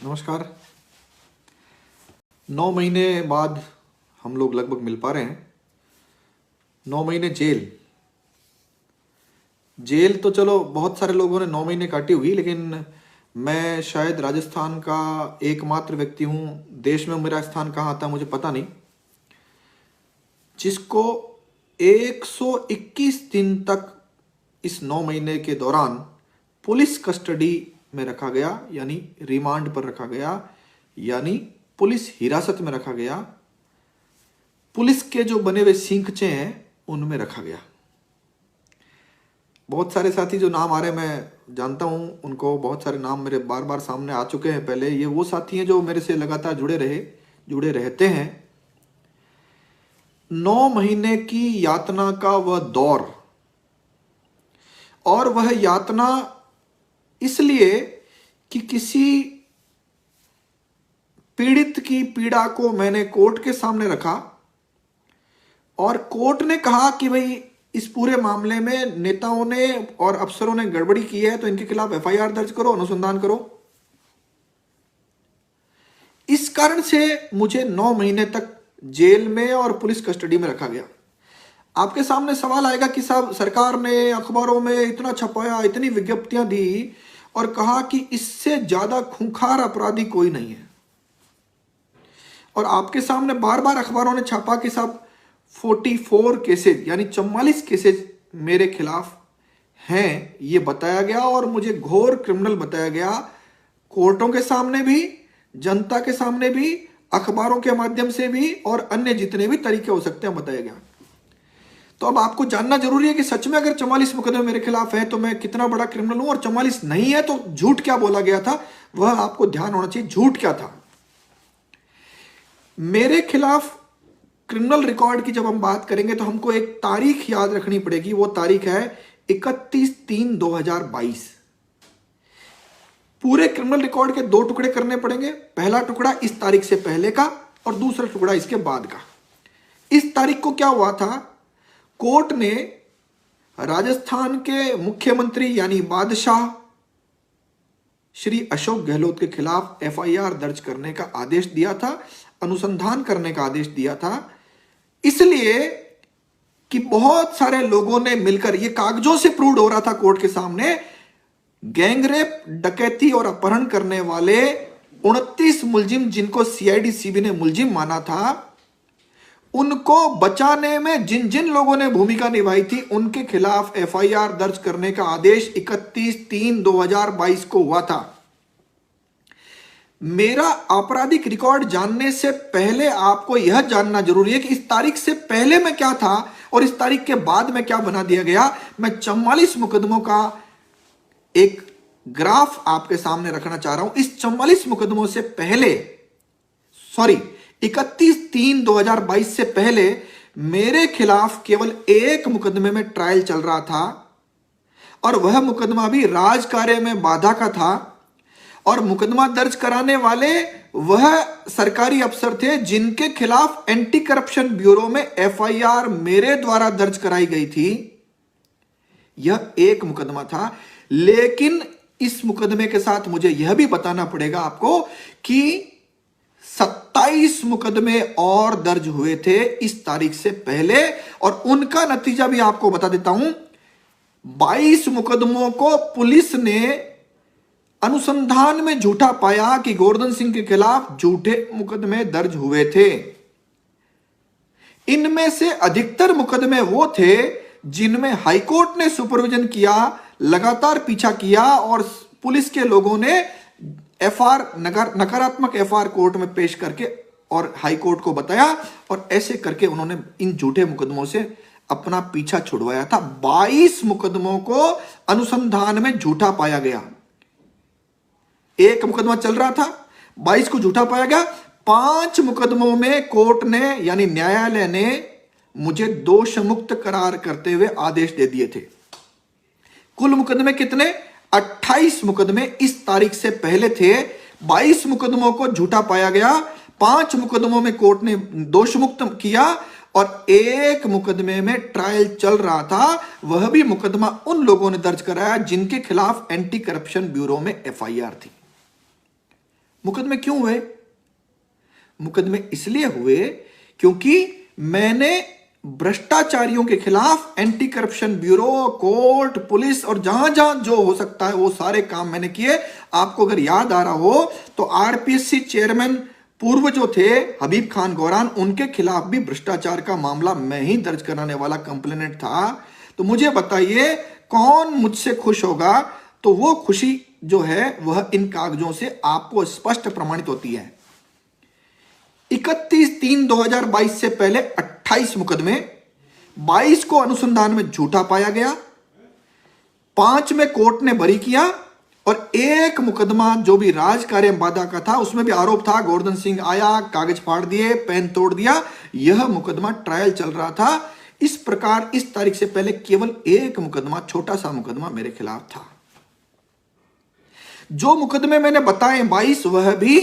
नमस्कार। 9 महीने बाद हम लोग लगभग मिल पा रहे हैं। 9 महीने जेल जेल तो चलो बहुत सारे लोगों ने 9 महीने काटी हुई, लेकिन मैं शायद राजस्थान का एकमात्र व्यक्ति हूँ, देश में मेरा स्थान कहाँ आता है मुझे पता नहीं, जिसको 121 दिन तक इस 9 महीने के दौरान पुलिस कस्टडी में रखा गया, यानी रिमांड पर रखा गया, यानी पुलिस हिरासत में रखा गया। पुलिस के जो बने हुए सींखचे हैं उनमें रखा गया। बहुत सारे साथी जो नाम आ रहे हैं मैं जानता हूं उनको, बहुत सारे नाम मेरे बार बार सामने आ चुके हैं पहले। ये वो साथी हैं जो मेरे से लगातार जुड़े रहते हैं। 9 महीने की यातना का वह दौर, और वह यातना इसलिए कि किसी पीड़ित की पीड़ा को मैंने कोर्ट के सामने रखा और कोर्ट ने कहा कि भाई इस पूरे मामले में नेताओं ने और अफसरों ने गड़बड़ी की है तो इनके खिलाफ एफआईआर दर्ज करो, अनुसंधान करो। इस कारण से मुझे 9 महीने तक जेल में और पुलिस कस्टडी में रखा गया। आपके सामने सवाल आएगा कि साहब सरकार ने अखबारों में इतना छपाया, इतनी विज्ञप्तियां दी और कहा कि इससे ज्यादा खूंखार अपराधी कोई नहीं है, और आपके सामने बार बार अखबारों ने छापा कि साहब 44 केसेज यानी 44 केसेज मेरे खिलाफ हैं, ये बताया गया और मुझे घोर क्रिमिनल बताया गया। कोर्टों के सामने भी, जनता के सामने भी, अखबारों के माध्यम से भी और अन्य जितने भी तरीके हो सकते हैं बताया गया। तो अब आपको जानना जरूरी है कि सच में अगर 44 मुकदमे मेरे खिलाफ है तो मैं कितना बड़ा क्रिमिनल हूं, और 44 नहीं है तो झूठ क्या बोला गया था वह आपको ध्यान होना चाहिए। झूठ क्या था मेरे खिलाफ? क्रिमिनल रिकॉर्ड की जब हम बात करेंगे तो हमको एक तारीख याद रखनी पड़ेगी। वो तारीख है 31/3/2022। पूरे क्रिमिनल रिकॉर्ड के 2 टुकड़े करने पड़ेंगे। पहला टुकड़ा इस तारीख से पहले का और दूसरा टुकड़ा इसके बाद का। इस तारीख को क्या हुआ था? कोर्ट ने राजस्थान के मुख्यमंत्री यानी बादशाह श्री अशोक गहलोत के खिलाफ एफआईआर दर्ज करने का आदेश दिया था, अनुसंधान करने का आदेश दिया था, इसलिए कि बहुत सारे लोगों ने मिलकर, यह कागजों से प्रूव हो रहा था कोर्ट के सामने, गैंगरेप, डकैती और अपहरण करने वाले 29 मुलजिम जिनको सीआईडी सीबी ने मुलजिम माना था, उनको बचाने में जिन जिन लोगों ने भूमिका निभाई थी उनके खिलाफ एफआईआर दर्ज करने का आदेश 31/3/2022 को हुआ था। मेरा आपराधिक रिकॉर्ड जानने से पहले आपको यह जानना जरूरी है कि इस तारीख से पहले मैं क्या था और इस तारीख के बाद में क्या बना दिया गया। मैं 44 मुकदमों का एक ग्राफ आपके सामने रखना चाह रहा हूं। इस 44 मुकदमों से पहले, 31/3/2022 से पहले मेरे खिलाफ केवल एक मुकदमे में ट्रायल चल रहा था, और वह मुकदमा भी राजकार्य में बाधा का था, और मुकदमा दर्ज कराने वाले वह सरकारी अफसर थे जिनके खिलाफ एंटी करप्शन ब्यूरो में एफआईआर मेरे द्वारा दर्ज कराई गई थी। यह एक मुकदमा था, लेकिन इस मुकदमे के साथ मुझे यह भी बताना पड़ेगा आपको कि 27 मुकदमे और दर्ज हुए थे इस तारीख से पहले, और उनका नतीजा भी आपको बता देता हूं। 22 मुकदमों को पुलिस ने अनुसंधान में झूठा पाया कि गोवर्धन सिंह के खिलाफ झूठे मुकदमे दर्ज हुए थे। इनमें से अधिकतर मुकदमे वो थे जिनमें हाईकोर्ट ने सुपरविजन किया, लगातार पीछा किया, और पुलिस के लोगों ने नकारात्मक एफआईआर कोर्ट में पेश करके और हाईकोर्ट को बताया, और ऐसे करके उन्होंने इन झूठे मुकदमों से अपना पीछा छुड़वाया था। 22 मुकदमों को अनुसंधान में झूठा पाया गया। एक मुकदमा चल रहा था, 22 को झूठा पाया गया। 5 मुकदमों में कोर्ट ने यानी न्यायालय ने मुझे दोष मुक्त करार करते हुए आदेश दे दिए थे। कुल मुकदमे कितने? 28 मुकदमे इस तारीख से पहले थे। 22 मुकदमों को झूठा पाया गया, 5 मुकदमों में कोर्ट ने दोष मुक्त किया, और एक मुकदमे में ट्रायल चल रहा था। वह भी मुकदमा उन लोगों ने दर्ज कराया जिनके खिलाफ एंटी करप्शन ब्यूरो में एफआईआर थी। मुकदमे क्यों हुए? मुकदमे इसलिए हुए क्योंकि मैंने भ्रष्टाचारियों के खिलाफ anti corruption bureau, court, police और जहां जहां जो हो सकता है वो सारे काम मैंने किए। आपको अगर याद आ रहा हो तो आरपीएससी चेयरमैन पूर्व जो थे हबीब खान गौरान, उनके खिलाफ भी भ्रष्टाचार का मामला मैं ही दर्ज कराने वाला कंप्लेनेंट था। तो मुझे बताइए कौन मुझसे खुश होगा? तो वो खुशी जो है वह इन कागजों से आपको स्पष्ट प्रमाणित होती है। 31/3/2022 से पहले 28 मुकदमे, 22 को अनुसंधान में झूठा पाया गया, 5 में कोर्ट ने बरी किया और एक मुकदमा जो भी राजकार्य बाधा का था उसमें भी आरोप था, गोवर्धन सिंह आया, कागज फाड़ दिए, पेन तोड़ दिया। यह मुकदमा ट्रायल चल रहा था। इस प्रकार इस तारीख से पहले केवल एक मुकदमा, छोटा सा मुकदमा मेरे खिलाफ था। जो मुकदमे मैंने बताए 22, वह भी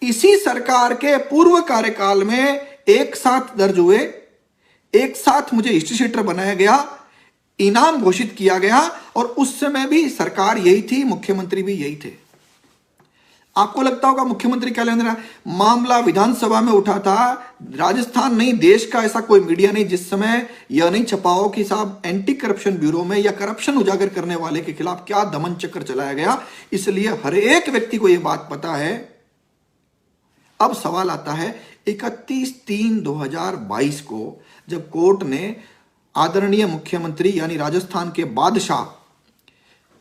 इसी सरकार के पूर्व कार्यकाल में एक साथ दर्ज हुए, एक साथ मुझे हिस्ट्री शीटर बनाया गया, इनाम घोषित किया गया और उस समय भी सरकार यही थी, मुख्यमंत्री भी यही थे। आपको लगता होगा मुख्यमंत्री क्या लेना, मामला विधानसभा में उठा था। राजस्थान नहीं, देश का ऐसा कोई मीडिया नहीं जिस समय यह नहीं छपाओ कि साहब एंटी करप्शन ब्यूरो में या करप्शन उजागर करने वाले के खिलाफ क्या दमन चक्र चलाया गया। इसलिए हर एक व्यक्ति को यह बात पता है। अब सवाल आता है 31/3/2022 को जब कोर्ट ने आदरणीय मुख्यमंत्री यानी राजस्थान के बादशाह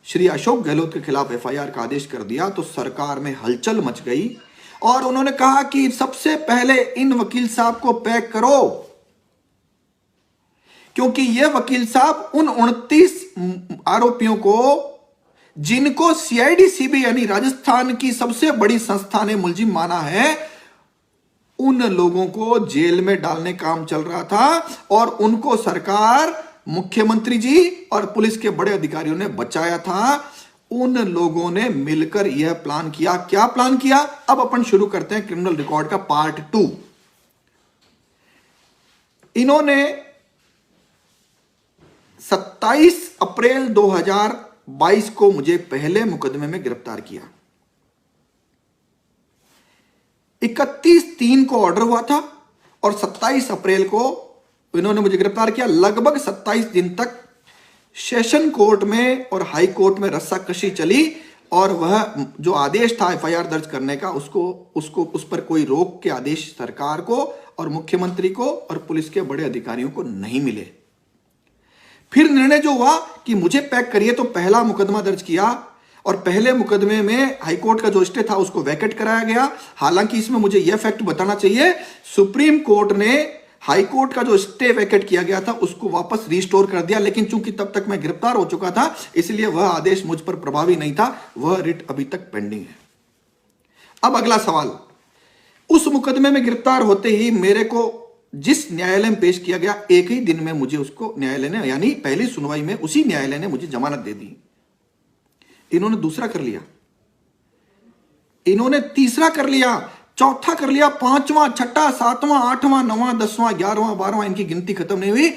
श्री अशोक गहलोत के खिलाफ एफआईआर का आदेश कर दिया तो सरकार में हलचल मच गई और उन्होंने कहा कि सबसे पहले इन वकील साहब को पैक करो, क्योंकि यह वकील साहब उन 29 आरोपियों को, जिनको सीआईडी सीबी यानी राजस्थान की सबसे बड़ी संस्था ने मुलजिम माना है, उन लोगों को जेल में डालने का काम चल रहा था और उनको सरकार, मुख्यमंत्री जी और पुलिस के बड़े अधिकारियों ने बचाया था। उन लोगों ने मिलकर यह प्लान किया। क्या प्लान किया? अब अपन शुरू करते हैं क्रिमिनल रिकॉर्ड का पार्ट 2। इन्होंने 27 अप्रैल 2022 को मुझे पहले मुकदमे में गिरफ्तार किया। 31/3 को ऑर्डर हुआ था और 27 अप्रैल को इन्होंने मुझे गिरफ्तार किया। लगभग 27 दिन तक सेशन कोर्ट में और हाई कोर्ट में रस्साकशी चली और वह जो आदेश था एफआईआर दर्ज करने का, उस पर कोई रोक के आदेश सरकार को और मुख्यमंत्री को और पुलिस के बड़े अधिकारियों को नहीं मिले। फिर निर्णय जो हुआ कि मुझे पैक करिए, तो पहला मुकदमा दर्ज किया और पहले मुकदमे में हाईकोर्ट का जो स्टे था उसको वैकेट कराया गया। हालांकि इसमें मुझे यह फैक्ट बताना चाहिए, सुप्रीम कोर्ट ने हाईकोर्ट का जो स्टे वैकेट किया गया था उसको वापस रिस्टोर कर दिया, लेकिन चूंकि तब तक मैं गिरफ्तार हो चुका था इसलिए वह आदेश मुझ पर प्रभावी नहीं था। वह रिट अभी तक पेंडिंग है। अब अगला सवाल, उस मुकदमे में गिरफ्तार होते ही मेरे को जिस न्यायालय में पेश किया गया, एक ही दिन में मुझे उसको न्यायालय ने, यानी पहली सुनवाई में उसी न्यायालय ने मुझे जमानत दे दी। इन्होंने दूसरा कर लिया, इन्होंने तीसरा कर लिया, चौथा कर लिया, 5वां, 6वां, 7वां, 8वां, 9वां, 10वां, 11वां, 12वां, इनकी गिनती खत्म नहीं हुई।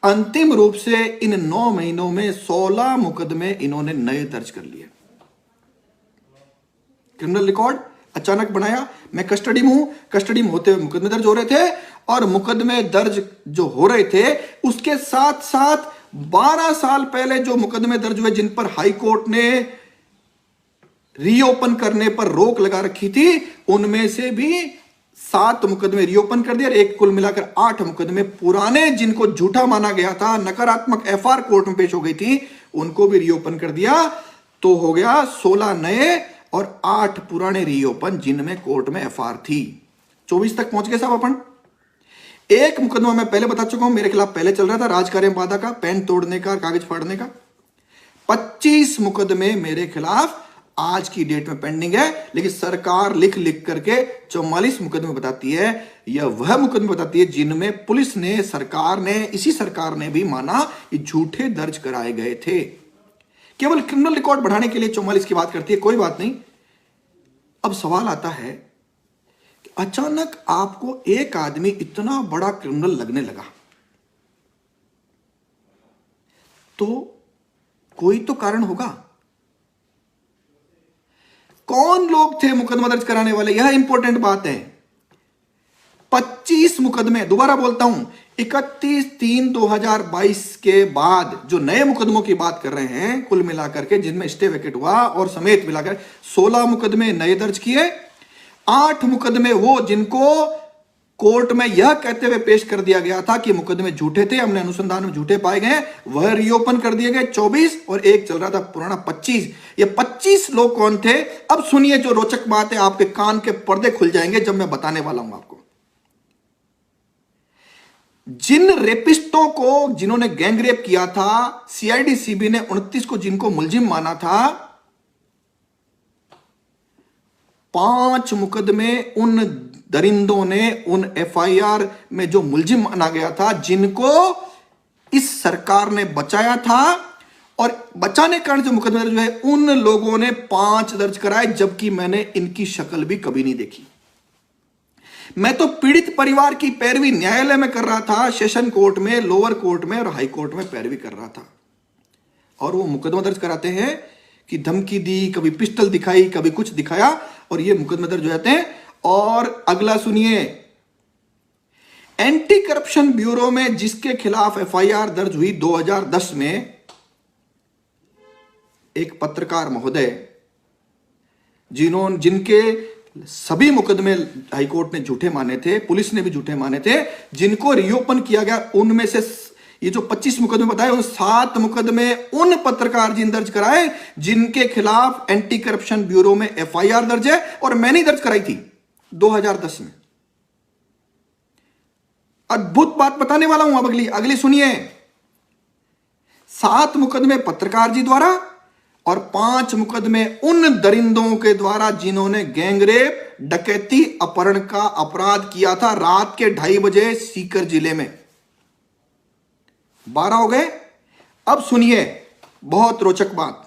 अंतिम रूप से इन 9 महीनों में 16 मुकदमे इन्होंने नए दर्ज कर लिए। क्रिमिनल रिकॉर्ड अचानक बनाया। मैं कस्टडी में हूं, कस्टडी में होते हुए मुकदमे दर्ज हो रहे थे और मुकदमे दर्ज जो हो रहे थे उसके साथ साथ 12 साल पहले जो मुकदमे दर्ज हुए जिन पर हाई कोर्ट ने रीओपन करने पर रोक लगा रखी थी, उनमें से भी 7 मुकदमे रीओपन कर दिए और एक कुल मिलाकर 8 मुकदमे पुराने, जिनको झूठा माना गया था, नकारात्मक एफआर कोर्ट में पेश हो गई थी, उनको भी रीओपन कर दिया। तो हो गया 16 नए और 8 पुराने रीओपन जिनमें कोर्ट में एफआर थी। 24 तक पहुंच गए साहब अपन। एक मुकदमा मैं पहले बता चुका हूं, मेरे खिलाफ पहले चल रहा था, राजकार्य बाधा का, पेन तोड़ने का, कागज फाड़ने का। 25 मुकदमे मेरे खिलाफ आज की डेट में पेंडिंग है, लेकिन सरकार लिख लिख करके 44 मुकदमे बताती है। यह वह मुकदमे बताती है जिनमें पुलिस ने, सरकार ने, इसी सरकार ने भी माना कि झूठे दर्ज कराए गए थे। केवल क्रिमिनल रिकॉर्ड बढ़ाने के लिए 44 की बात करती है, कोई बात नहीं। अब सवाल आता है कि अचानक आपको एक आदमी इतना बड़ा क्रिमिनल लगने लगा, तो कोई तो कारण होगा। कौन लोग थे मुकदमा दर्ज कराने वाले, यह इंपॉर्टेंट बात है। 25 मुकदमे, दोबारा बोलता हूं, 31/3/2022 के बाद जो नए मुकदमों की बात कर रहे हैं कुल मिलाकर के, जिनमें स्टे वैकेट हुआ और समेत मिलाकर 16 मुकदमे नए दर्ज किए। 8 मुकदमे वो जिनको कोर्ट में यह कहते हुए पेश कर दिया गया था कि मुकदमे झूठे थे, हमने अनुसंधान में झूठे पाए गए, वह रीओपन कर दिए गए 24, और एक चल रहा था पुराना 25। ये 25 लोग कौन थे? अब सुनिए जो रोचक बात है, आपके कान के पर्दे खुल जाएंगे जब मैं बताने वाला हूं आपको। जिन रेपिस्टों को, जिन्होंने गैंग रेप किया था, सीआईडी सीबी ने 29 को जिनको मुलजिम माना था, 5 मुकदमे उन दरिंदों ने उन एफआईआर में जो मुलजिम माना गया था, जिनको इस सरकार ने बचाया था, और बचाने के कारण जो मुकदमे दर्ज हुए, उन लोगों ने 5 दर्ज कराए, जबकि मैंने इनकी शक्ल भी कभी नहीं देखी। मैं तो पीड़ित परिवार की पैरवी न्यायालय में कर रहा था, सेशन कोर्ट में, लोअर कोर्ट में और हाई कोर्ट में पैरवी कर रहा था, और वो मुकदमा दर्ज कराते हैं कि धमकी दी, कभी पिस्टल दिखाई, कभी कुछ दिखाया, और ये मुकदमे दर्ज हो जाते हैं। और अगला सुनिए, एंटी करप्शन ब्यूरो में जिसके खिलाफ एफआईआर दर्ज हुई 2010 में, एक पत्रकार महोदय, जिनके सभी मुकदमे हाईकोर्ट ने झूठे माने थे, पुलिस ने भी झूठे माने थे, जिनको रीओपन किया गया, उनमें से ये जो 25 मुकदमे बताए, उन 7 मुकदमे उन पत्रकार जी ने दर्ज कराए जिनके खिलाफ एंटी करप्शन ब्यूरो में एफआईआर दर्ज है, और मैंने दर्ज कराई थी 2010 में। अद्भुत बात बताने वाला हूं, अब अगली सुनिए। 7 मुकदमे पत्रकार जी द्वारा और 5 मुकदमे उन दरिंदों के द्वारा जिन्होंने गैंगरेप, डकैती, अपहरण का अपराध किया था रात के 2:30 बजे सीकर जिले में। 12 हो गए। अब सुनिए बहुत रोचक बात।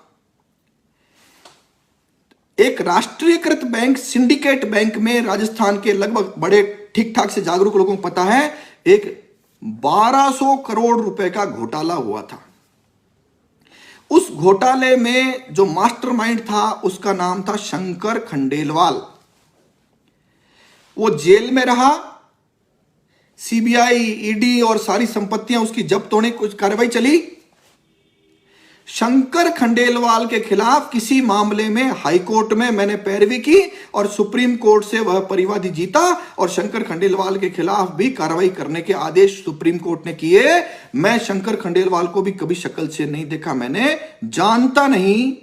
एक राष्ट्रीयकृत बैंक, सिंडिकेट बैंक में राजस्थान के लगभग बड़े ठीक ठाक से जागरूक लोगों को पता है, एक 1200 करोड़ रुपए का घोटाला हुआ था। उस घोटाले में जो मास्टरमाइंड था उसका नाम था शंकर खंडेलवाल। वो जेल में रहा, सीबीआई, ईडी और सारी संपत्तियां उसकी जब्त होने की कुछ कार्रवाई चली। शंकर खंडेलवाल के खिलाफ किसी मामले में हाई कोर्ट में मैंने पैरवी की और सुप्रीम कोर्ट से वह परिवादी जीता, और शंकर खंडेलवाल के खिलाफ भी कार्रवाई करने के आदेश सुप्रीम कोर्ट ने किए। मैं शंकर खंडेलवाल को भी कभी शक्ल से नहीं देखा, मैंने जानता नहीं,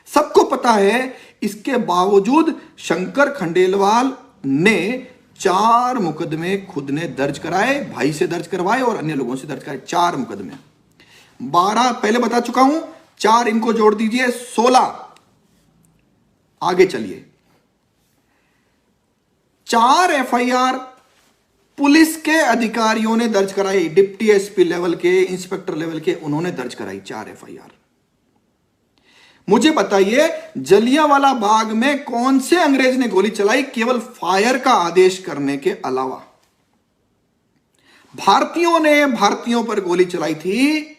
सबको पता है। इसके बावजूद शंकर खंडेलवाल ने 4 मुकदमे खुद ने दर्ज कराए, भाई से दर्ज करवाए और अन्य लोगों से दर्ज कराए। 4 मुकदमे, 12 पहले बता चुका हूं, 4 इनको जोड़ दीजिए, 16। आगे चलिए। 4 एफआईआर पुलिस के अधिकारियों ने दर्ज कराई, डिप्टी एसपी लेवल के, इंस्पेक्टर लेवल के, उन्होंने दर्ज कराई 4 एफआईआर। मुझे बताइए, जलियांवाला बाग में कौन से अंग्रेज ने गोली चलाई केवल फायर का आदेश करने के अलावा? भारतीयों ने भारतीयों पर गोली चलाई थी,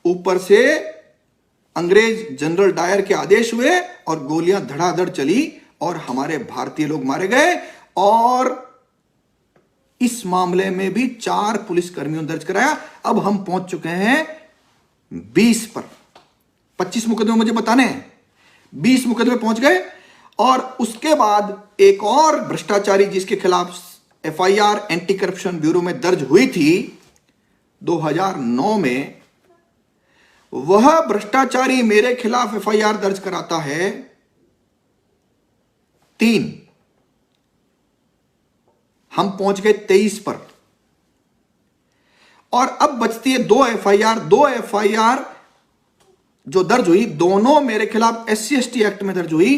ऊपर से अंग्रेज जनरल डायर के आदेश हुए और गोलियां धड़ाधड़ चली और हमारे भारतीय लोग मारे गए। और इस मामले में भी 4 पुलिस कर्मियों ने दर्ज कराया। अब हम पहुंच चुके हैं 20 पर। 25 मुकदमे मुझे बताने हैं, 20 मुकदमे पहुंच गए। और उसके बाद एक और भ्रष्टाचारी जिसके खिलाफ एफआईआर एंटी करप्शन ब्यूरो में दर्ज हुई थी 2009 में, वह भ्रष्टाचारी मेरे खिलाफ एफआईआर दर्ज कराता है 3। हम पहुंच गए 23 पर। और अब बचती है 2 एफआईआर। 2 एफआईआर जो दर्ज हुई, दोनों मेरे खिलाफ SC/ST एक्ट में दर्ज हुई।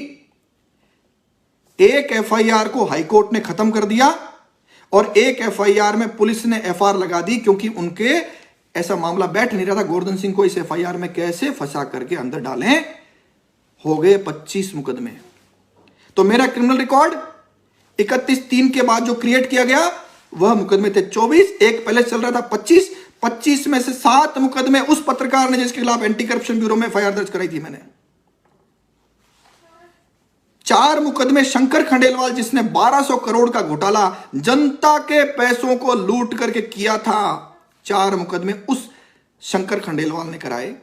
एक एफआईआर को हाईकोर्ट ने खत्म कर दिया और एक एफआईआर में पुलिस ने एफआईआर लगा दी, क्योंकि उनके ऐसा मामला बैठ नहीं रहा था गोवर्धन सिंह को इस एफआईआर में कैसे फंसा करके अंदर डालें। हो गए 25 मुकदमे। तो मेरा क्रिमिनल रिकॉर्ड 31/3 के बाद जो क्रिएट किया गया वह मुकदमे थे 24, एक पहले चल रहा था 25 में से 7 मुकदमे उस पत्रकार ने जिसके खिलाफ एंटी करप्शन ब्यूरो में एफआईआर दर्ज कराई थी मैंने। 4 मुकदमे शंकर खंडेलवाल जिसने 1200 करोड़ का घोटाला जनता के पैसों को लूट करके किया था, 4 मुकदमे उस शंकर खंडेलवाल ने कराए।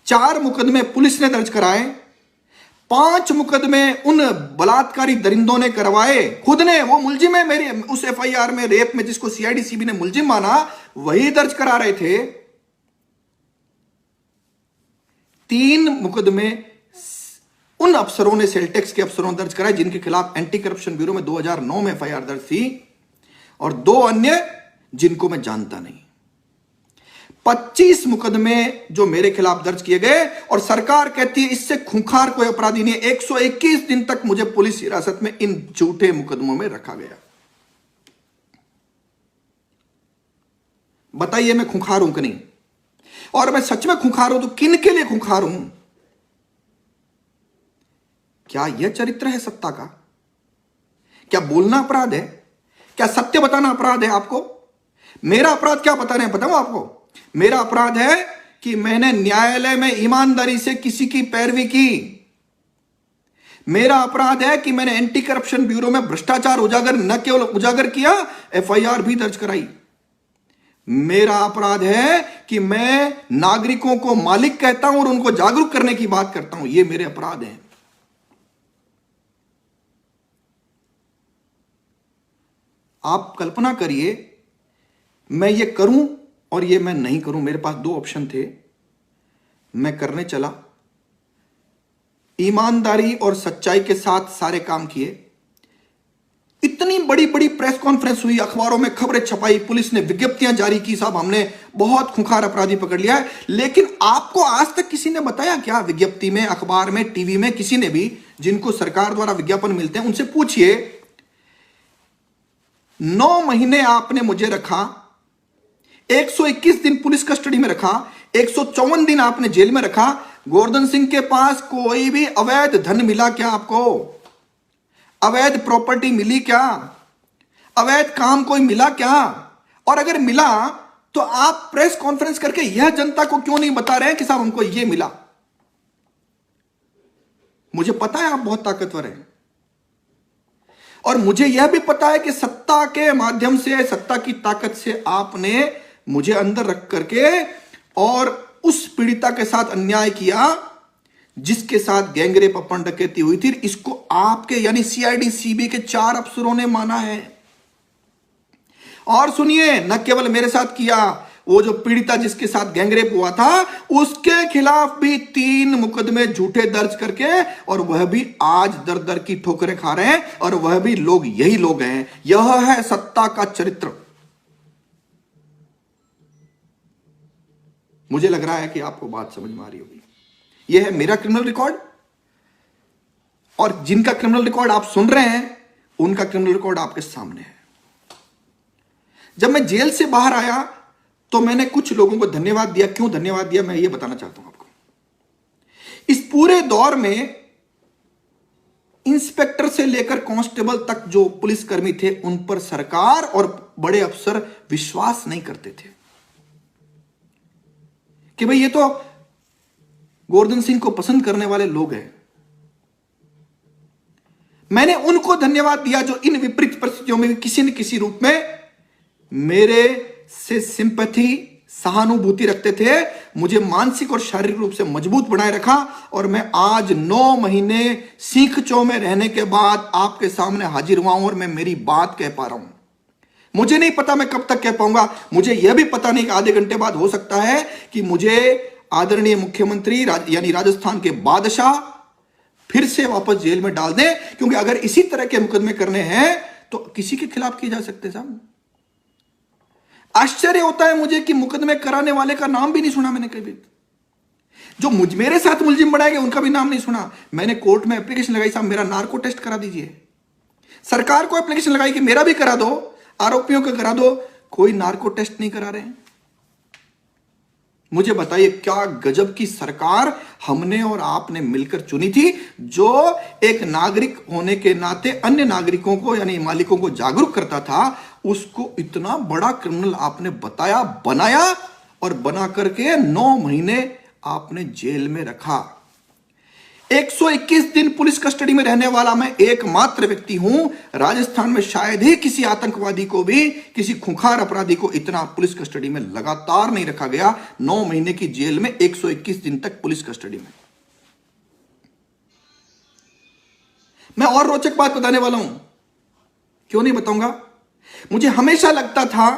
4 मुकदमे पुलिस ने दर्ज कराए। 5 मुकदमे उन बलात्कारी दरिंदों ने करवाए, खुद ने, वो मुलजिम है मेरी उस एफआईआर में, रेप में जिसको सीआईडी सीबी ने मुलजिम माना, वही दर्ज करा रहे थे। 3 मुकदमे उन अफसरों ने, सेल टैक्स के अफसरों ने दर्ज कराए जिनके खिलाफ एंटी करप्शन ब्यूरो में 2009 में एफआईआर दर्ज थी, और 2 अन्य जिनको मैं जानता नहीं। 25 मुकदमे जो मेरे खिलाफ दर्ज किए गए, और सरकार कहती है इससे खूंखार कोई अपराधी नहीं है। 121 दिन तक मुझे पुलिस हिरासत में इन झूठे मुकदमों में रखा गया। बताइए मैं खूंखार हूं कि नहीं? और मैं सच में खूंखार हूं तो किन के लिए खूंखार हूं? क्या यह चरित्र है सत्ता का? क्या बोलना अपराध है? क्या सत्य बताना अपराध है आपको? मेरा अपराध क्या बताना है बताऊं आपको? मेरा अपराध है कि मैंने न्यायालय में ईमानदारी से किसी की पैरवी की। मेरा अपराध है कि मैंने एंटी करप्शन ब्यूरो में भ्रष्टाचार उजागर न केवल उजागर किया, एफआईआर भी दर्ज कराई। मेरा अपराध है कि मैं नागरिकों को मालिक कहता हूं और उनको जागरूक करने की बात करता हूं। ये मेरे अपराध हैं। आप कल्पना करिए, मैं ये करूं और ये मैं नहीं करूं। मेरे पास 2 ऑप्शन थे, मैं करने चला। ईमानदारी और सच्चाई के साथ सारे काम किए। इतनी बड़ी बड़ी प्रेस कॉन्फ्रेंस हुई, अखबारों में खबरें छपाई, पुलिस ने विज्ञप्तियां जारी की, साहब हमने बहुत खूंखार अपराधी पकड़ लिया है। लेकिन आपको आज तक किसी ने बताया क्या? विज्ञप्ति में, अखबार में, टीवी में, किसी ने भी, जिनको सरकार द्वारा विज्ञापन मिलते हैं उनसे पूछिए। 9 महीने आपने मुझे रखा, 121 दिन पुलिस कस्टडी में रखा, 154 दिन आपने जेल में रखा। गोवर्धन सिंह के पास कोई भी अवैध धन मिला क्या आपको? अवैध प्रॉपर्टी मिली क्या? अवैध काम कोई मिला क्या? और अगर मिला तो आप प्रेस कॉन्फ्रेंस करके यह जनता को क्यों नहीं बता रहे हैं कि साहब हमको यह मिला? मुझे पता है आप बहुत ताकतवर हैं, और मुझे यह भी पता है कि सत्ता के माध्यम से, सत्ता की ताकत से आपने मुझे अंदर रख करके और उस पीड़िता के साथ अन्याय किया जिसके साथ गैंगरेप, अपहरण, डकैती हुई थी। इसको आपके यानी सीआईडी सीबी के 4 अफसरों ने माना है। और सुनिए, न केवल मेरे साथ किया, वो जो पीड़िता जिसके साथ गैंगरेप हुआ था उसके खिलाफ भी 3 मुकदमे झूठे दर्ज करके, और वह भी आज दर दर की ठोकरें खा रहे हैं, और वह भी लोग, यही लोग हैं। यह है सत्ता का चरित्र। मुझे लग रहा है कि आपको बात समझ में आ रही होगी। यह है मेरा क्रिमिनल रिकॉर्ड, और जिनका क्रिमिनल रिकॉर्ड आप सुन रहे हैं उनका क्रिमिनल रिकॉर्ड आपके सामने है। जब मैं जेल से बाहर आया तो मैंने कुछ लोगों को धन्यवाद दिया। क्यों धन्यवाद दिया, मैं ये बताना चाहता हूं आपको। इस पूरे दौर में इंस्पेक्टर से लेकर कांस्टेबल तक जो पुलिसकर्मी थे, उन पर सरकार और बड़े अफसर विश्वास नहीं करते थे कि भाई ये तो गोवर्धन सिंह को पसंद करने वाले लोग हैं। मैंने उनको धन्यवाद दिया जो इन विपरीत परिस्थितियों में भी किसी न किसी रूप में मेरे से सिंपैथी, सहानुभूति रखते थे, मुझे मानसिक और शारीरिक रूप से मजबूत बनाए रखा। और मैं आज 9 महीने सीखचों में रहने के बाद आपके सामने हाजिर हुआ हूं और मैं मेरी बात कह पा रहा हूं। मुझे नहीं पता मैं कब तक कह पाऊंगा। मुझे यह भी पता नहीं कि आधे घंटे बाद हो सकता है कि मुझे आदरणीय मुख्यमंत्री यानी राजस्थान के बादशाह फिर से वापस जेल में डाल दें, क्योंकि अगर इसी तरह के मुकदमे करने हैं तो किसी के खिलाफ किए जा सकते साहब। आश्चर्य होता है मुझे कि मुकदमे कराने वाले का नाम भी नहीं सुना मैंने कभी। जो मेरे साथ मुलजिम बनाए गए उनका भी नाम नहीं सुना। मैंने कोर्ट में एप्लीकेशन लगाई, साहब मेरा नार्को टेस्ट करा दीजिए। सरकार को एप्लीकेशन लगाई कि मेरा भी करा दो, आरोपियों का करा दो। कोई नार्को टेस्ट नहीं करा रहे हैं। मुझे बताइए क्या गजब की सरकार हमने और आपने मिलकर चुनी थी, जो एक नागरिक होने के नाते अन्य नागरिकों को यानी मालिकों को जागरूक करता था। उसको इतना बड़ा क्रिमिनल आपने बताया, बनाया, और बना करके 9 महीने आपने जेल में रखा। 121 दिन पुलिस कस्टडी में रहने वाला मैं एकमात्र व्यक्ति हूं राजस्थान में, शायद ही किसी आतंकवादी को भी, किसी खूंखार अपराधी को इतना पुलिस कस्टडी में लगातार नहीं रखा गया। 9 महीने की जेल में, 121 दिन तक पुलिस कस्टडी में। मैं और रोचक बात बताने वाला हूं, क्यों नहीं बताऊंगा। मुझे हमेशा लगता था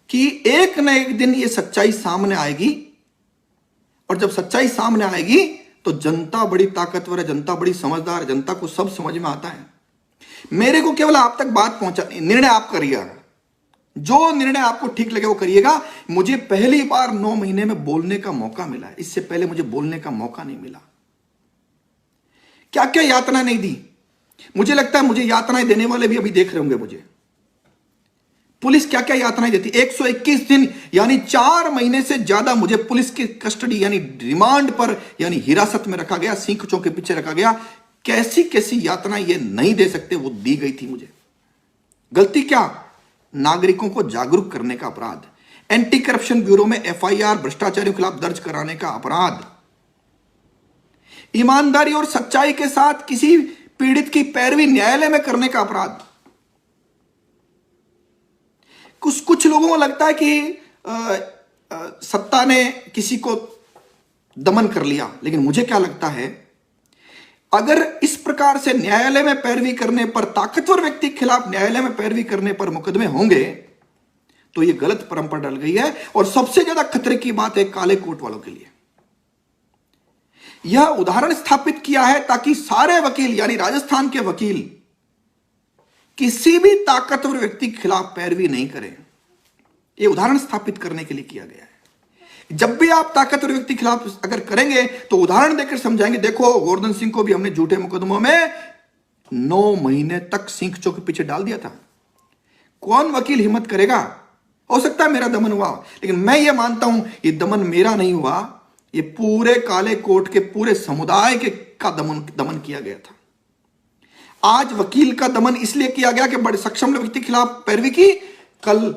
कि एक न एक दिन ये सच्चाई सामने आएगी, और जब सच्चाई सामने आएगी तो जनता बड़ी ताकतवर है, जनता बड़ी समझदार है, जनता को सब समझ में आता है। मेरे को केवल आप तक बात पहुंचानी, निर्णय आप करिएगा, जो निर्णय आपको ठीक लगे वो करिएगा। मुझे पहली बार 9 महीने में बोलने का मौका मिला है, इससे पहले मुझे बोलने का मौका नहीं मिला। क्या क्या यातना नहीं दी, मुझे लगता है मुझे यातनाएं देने वाले भी अभी देख रहे होंगे मुझे। पुलिस क्या क्या यातनाएं देती, 121 दिन यानी 4 महीने से ज्यादा मुझे पुलिस की कस्टडी यानी रिमांड पर यानी हिरासत में रखा गया, सींखों के पीछे रखा गया। कैसी कैसी यातनाएं ये नहीं दे सकते, वो दी गई थी मुझे। गलती क्या, नागरिकों को जागरूक करने का अपराध, एंटी करप्शन ब्यूरो में FIR भ्रष्टाचारियों के खिलाफ दर्ज कराने का अपराध, ईमानदारी और सच्चाई के साथ किसी पीड़ित की पैरवी न्यायालय में करने का अपराध। कुछ लोगों को लगता है कि सत्ता ने किसी को दमन कर लिया, लेकिन मुझे क्या लगता है, अगर इस प्रकार से न्यायालय में पैरवी करने पर, ताकतवर व्यक्ति के खिलाफ न्यायालय में पैरवी करने पर मुकदमे होंगे तो यह गलत परंपरा डल गई है। और सबसे ज्यादा खतरे की बात है काले कोट वालों के लिए। यह उदाहरण स्थापित किया है ताकि सारे वकील यानी राजस्थान के वकील किसी भी ताकतवर व्यक्ति के खिलाफ पैरवी नहीं करें। यह उदाहरण स्थापित करने के लिए किया गया है। जब भी आप ताकतवर व्यक्ति के खिलाफ अगर करेंगे तो उदाहरण देकर समझाएंगे, देखो गोवर्धन सिंह को भी हमने झूठे मुकदमों में 9 महीने तक सींखों के पीछे डाल दिया था। कौन वकील हिम्मत करेगा? हो सकता है मेरा दमन हुआ, लेकिन मैं यह मानता हूं यह दमन मेरा नहीं हुआ, ये पूरे काले कोट के पूरे समुदाय के का दमन किया गया था। आज वकील का दमन इसलिए किया गया कि बड़े सक्षम व्यक्ति के खिलाफ पैरवी की। कल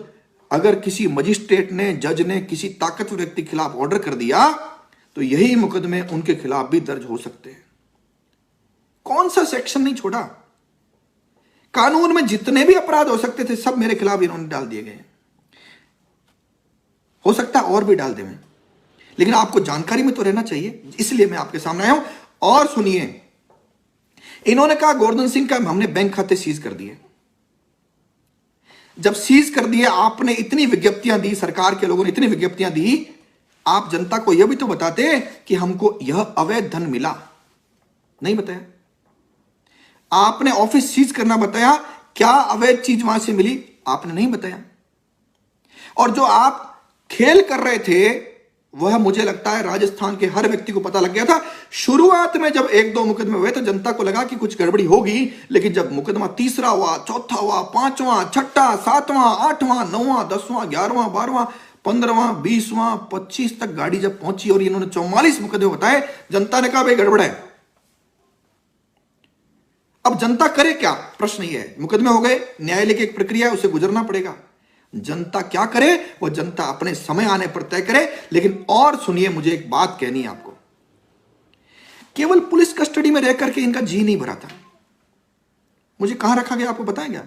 अगर किसी मजिस्ट्रेट ने, जज ने किसी ताकतवर व्यक्ति के खिलाफ ऑर्डर कर दिया तो यही मुकदमे उनके खिलाफ भी दर्ज हो सकते हैं। कौन सा सेक्शन नहीं छोड़ा, कानून में जितने भी अपराध हो सकते थे सब मेरे खिलाफ इन्होंने डाल दिए गए। हो सकता है और भी डाल दें, लेकिन आपको जानकारी में तो रहना चाहिए, इसलिए मैं आपके सामने आया हूं। और सुनिए, इन्होंने कहा गोवर्धन सिंह का हमने बैंक खाते सीज कर दिए। जब सीज कर दिए, आपने इतनी विज्ञप्तियां दी, सरकार के लोगों ने इतनी विज्ञप्तियां दी, आप जनता को यह भी तो बताते कि हमको यह अवैध धन मिला, नहीं बताया। आपने ऑफिस सीज करना बताया, क्या अवैध चीज वहां से मिली आपने नहीं बताया। और जो आप खेल कर रहे थे वह मुझे लगता है राजस्थान के हर व्यक्ति को पता लग गया था। शुरुआत में जब 1-2 मुकदमे हुए तो जनता को लगा कि कुछ गड़बड़ी होगी, लेकिन जब मुकदमा तीसरा हुआ, चौथा हुआ, 5वां, 6वां, 7वां, 8वां, 9वां, 10वां, 11वां, 12वां, 15वां, 20वां, 25 तक गाड़ी जब पहुंची और इन्होंने 44 मुकदमे बताए, जनता ने कहा भाई गड़बड़ है। अब जनता करे क्या, प्रश्न यह है। मुकदमे हो गए, न्यायालय की एक प्रक्रिया है, उसे गुजरना पड़ेगा। जनता क्या करे वो जनता अपने समय आने पर तय करे। लेकिन और सुनिए, मुझे एक बात कहनी है आपको, केवल पुलिस कस्टडी में रह करके इनका जी नहीं भरा था। मुझे कहां रखा गया आपको बताएं क्या?